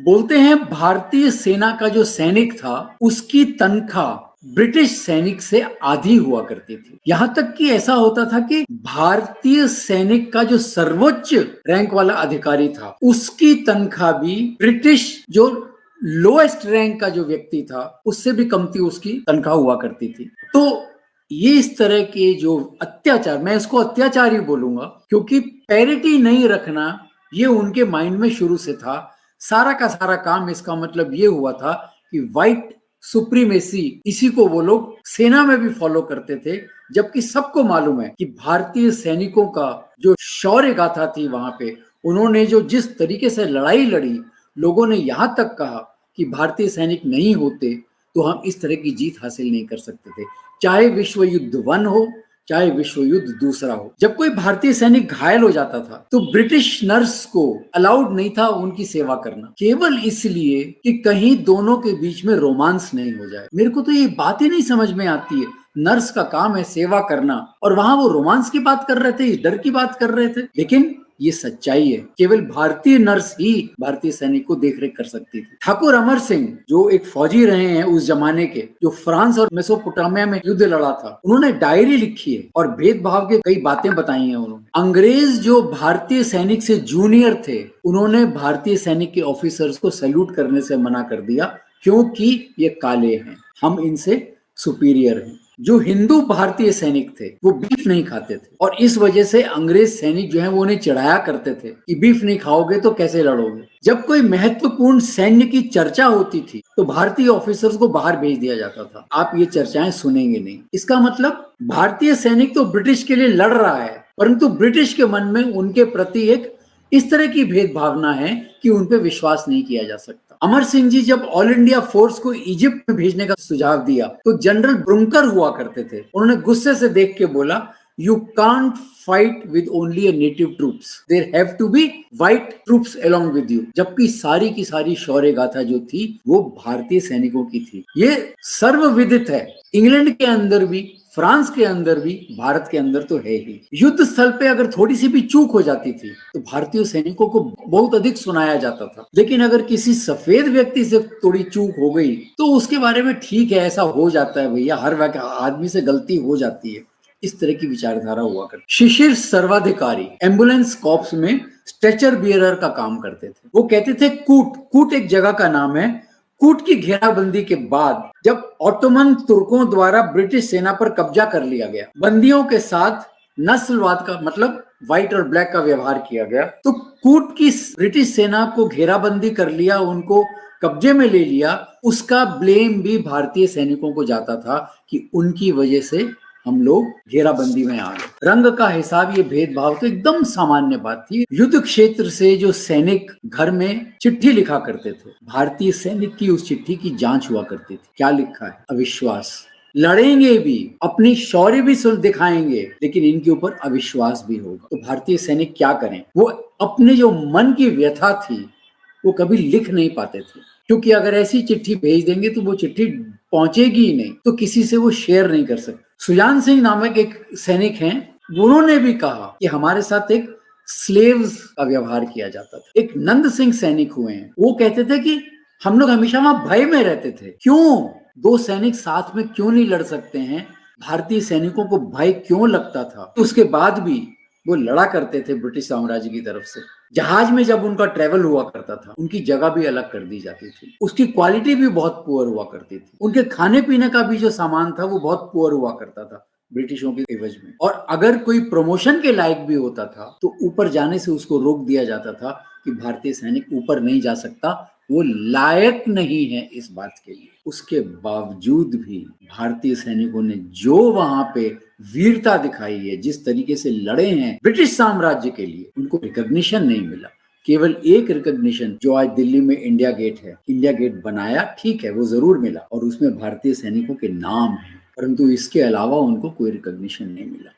बोलते हैं भारतीय सेना का जो सैनिक था उसकी तनख्वाह ब्रिटिश सैनिक से आधी हुआ करती थी। यहां तक कि ऐसा होता था कि भारतीय सैनिक का जो सर्वोच्च रैंक वाला अधिकारी था उसकी तनख्वाह भी ब्रिटिश जो लोएस्ट रैंक का जो व्यक्ति था उससे भी कमती उसकी तनख्वाह हुआ करती थी। तो ये इस तरह के जो अत्याचार, मैं इसको अत्याचार ही बोलूंगा क्योंकि पैरिटी नहीं रखना ये उनके माइंड में शुरू से था। सारा का सारा काम इसका मतलब ये हुआ था कि व्हाइट सुप्रीमेसी, इसी को वो लोग सेना में भी फॉलो करते थे, जबकि सबको मालूम है कि भारतीय सैनिकों का जो शौर्य गाथा थी वहां पे, उन्होंने जो जिस तरीके से लड़ाई लड़ी, लोगों ने यहां तक कहा कि भारतीय सैनिक नहीं होते तो हम इस तरह की जीत हासिल नहीं कर सकते थे, चाहे विश्व युद्ध 1 हो चाहे विश्व युद्ध दूसरा हो। जब कोई भारतीय सैनिक घायल हो जाता था तो ब्रिटिश नर्स को अलाउड नहीं था उनकी सेवा करना, केवल इसलिए कि कहीं दोनों के बीच में रोमांस नहीं हो जाए। मेरे को तो ये बात ही नहीं समझ में आती है, नर्स का काम है सेवा करना और वहां वो रोमांस की बात कर रहे थे, डर की बात कर रहे थे। लेकिन ये सच्चाई है, केवल भारतीय नर्स ही भारतीय सैनिक को देख रेख कर सकती थी। ठाकुर अमर सिंह जो एक फौजी रहे हैं उस जमाने के, जो फ्रांस और मेसोपोटामिया में युद्ध लड़ा था, उन्होंने डायरी लिखी है और भेदभाव के कई बातें बताई हैं उन्होंने। अंग्रेज जो भारतीय सैनिक से जूनियर थे उन्होंने भारतीय सैनिक के ऑफिसर्स को सैल्यूट करने से मना कर दिया क्योंकि ये काले हैं, हम इनसे सुपीरियर हैं। जो हिंदू भारतीय सैनिक थे वो बीफ नहीं खाते थे और इस वजह से अंग्रेज सैनिक जो है वो उन्हें चिढ़ाया करते थे कि बीफ नहीं खाओगे तो कैसे लड़ोगे। जब कोई महत्वपूर्ण सैन्य की चर्चा होती थी तो भारतीय ऑफिसर्स को बाहर भेज दिया जाता था, आप ये चर्चाएं सुनेंगे नहीं। इसका मतलब भारतीय सैनिक तो ब्रिटिश के लिए लड़ रहा है, परंतु ब्रिटिश के मन में उनके प्रति एक इस तरह की भेदभावना है कि उन पे विश्वास नहीं किया जा सकता। अमर सिंह जी जब ऑल इंडिया फोर्स को इजिप्ट में भेजने का सुझाव दिया तो जनरल ब्रुंकर हुआ करते थे, उन्होंने गुस्से से देख के बोला, you can't fight with only native troops, there have to be white troops along with you. जबकि सारी की सारी शौर्य गाथा जो थी वो भारतीय सैनिकों की थी। ये सर्वविदित है, इंग्लैंड के अंदर भी, फ्रांस के अंदर भी, भारत के अंदर तो है ही। युद्ध स्थल पे अगर थोड़ी सी भी चूक हो जाती थी तो भारतीय सैनिकों को बहुत अधिक सुनाया जाता था, लेकिन अगर किसी सफेद व्यक्ति से थोड़ी चूक हो गई तो उसके बारे में ठीक है, ऐसा हो जाता है भैया, हर आदमी से गलती हो जाती है। इस तरह की विचारधारा हुआ करती। शिशिर सर्वाधिकारी एम्बुलेंस कॉर्प्स में स्ट्रेचर बियरर का काम करते थे। वो कहते थे कूट एक जगह का नाम है, कूट की घेराबंदी के बाद जब ऑटोमन तुर्कों द्वारा ब्रिटिश सेना पर कब्जा कर लिया गया, बंदियों के साथ नस्लवाद का मतलब व्हाइट और ब्लैक का व्यवहार किया गया, तो कूट की ब्रिटिश सेना को घेराबंदी कर लिया, उनको कब्जे में ले लिया, उसका ब्लेम भी भारतीय सैनिकों को जाता था कि उनकी वजह से हम लोग घेराबंदी में आ गए। रंग का हिसाब, ये भेदभाव तो एकदम सामान्य बात थी। युद्ध क्षेत्र से जो सैनिक घर में चिट्ठी लिखा करते थे, भारतीय सैनिक की उस चिट्ठी की जांच हुआ करती थी। क्या लिखा है? अविश्वास, लड़ेंगे भी, अपनी शौर्य भी दिखाएंगे, लेकिन इनके ऊपर अविश्वास भी होगा। तो भारतीय सैनिक क्या करें? वो अपने जो मन की व्यथा थी वो कभी लिख नहीं पाते थे, क्योंकि अगर ऐसी चिट्ठी भेज देंगे तो वो चिट्ठी पहुंचेगी ही नहीं, तो किसी से वो शेयर नहीं कर सकते। सुजान सिंह नामक एक सैनिक हैं, उन्होंने भी कहा कि हमारे साथ एक स्लेव्स का व्यवहार किया जाता था। एक नंद सिंह सैनिक हुए हैं, वो कहते थे कि हम लोग हमेशा वहां भय में रहते थे। क्यों? दो सैनिक साथ में क्यों नहीं लड़ सकते हैं? भारतीय सैनिकों को भय क्यों लगता था? उसके बाद भी वो लड़ा करते थे ब्रिटिश साम्राज्य की तरफ से। जहाज में जब उनका ट्रेवल हुआ करता था, उनकी जगह भी अलग कर दी जाती थी, उसकी क्वालिटी भी बहुत पुअर हुआ करती थी, उनके खाने पीने का भी जो सामान था वो बहुत पुअर हुआ करता था ब्रिटिशों के एवज में। और अगर कोई प्रमोशन के लायक भी होता था तो ऊपर जाने से उसको रोक दिया जाता था कि भारतीय सैनिक ऊपर नहीं जा सकता, वो लायक नहीं है इस बात के लिए। उसके बावजूद भी भारतीय सैनिकों ने जो वहां पे वीरता दिखाई है, जिस तरीके से लड़े हैं ब्रिटिश साम्राज्य के लिए, उनको रिकॉग्निशन नहीं मिला। केवल एक रिकॉग्निशन जो आज दिल्ली में इंडिया गेट है, इंडिया गेट बनाया, ठीक है, वो जरूर मिला और उसमें भारतीय सैनिकों के नाम है, परंतु इसके अलावा उनको कोई रिकॉग्निशन नहीं मिला।